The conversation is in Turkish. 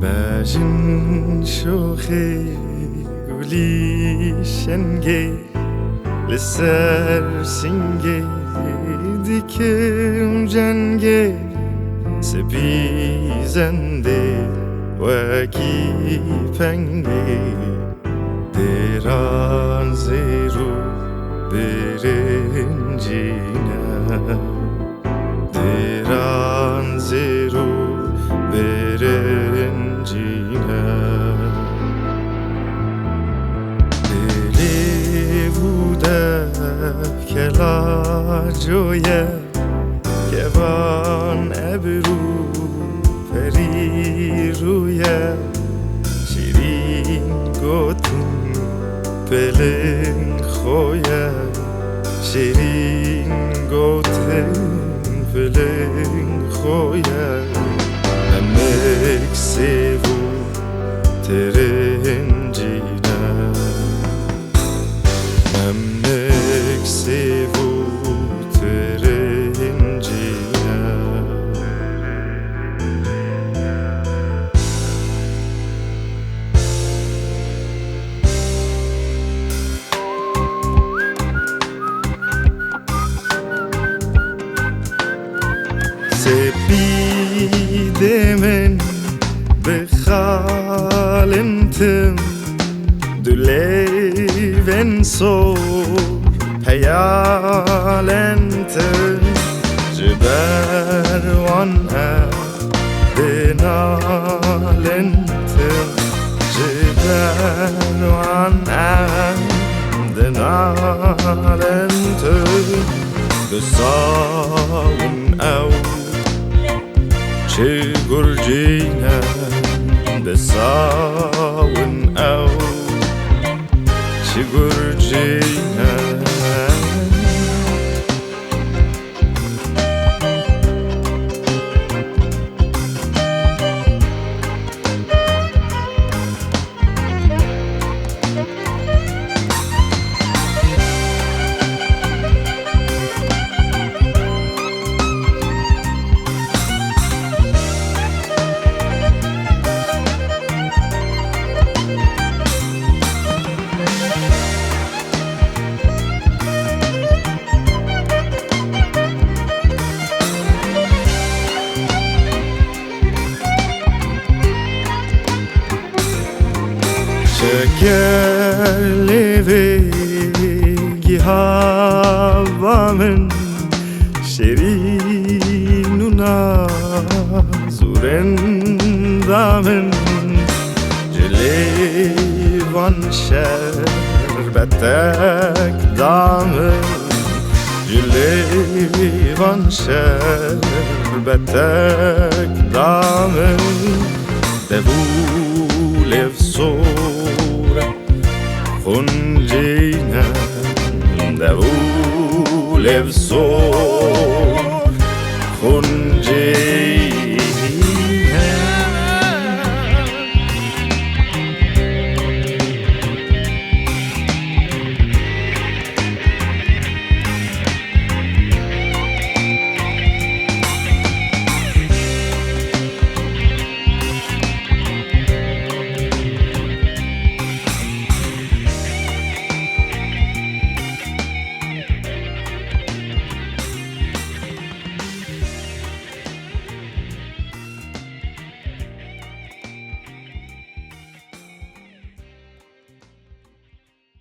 باجن شوخي قولي شنگي لسر سنگي dikim cenge sepizende waki penge deran zeru birincine deran zeru birincine deli bude kelajoye kevan ebru peri ruye şirin gotun pelin khoye şirin gotun pelin khoye emek sevu terencine emek sevu سپیده من به خالنتم دلیون سور پیالنتم جبروان دنالنتم جبروان دنالنتم دساون او چه گرجینه بساون او چه گرجینه şekerli havamın şerinuna zurendamın celevan şerbetek damın celevan şerbetek damın devulev sora خونجینه دولب سور خونجینه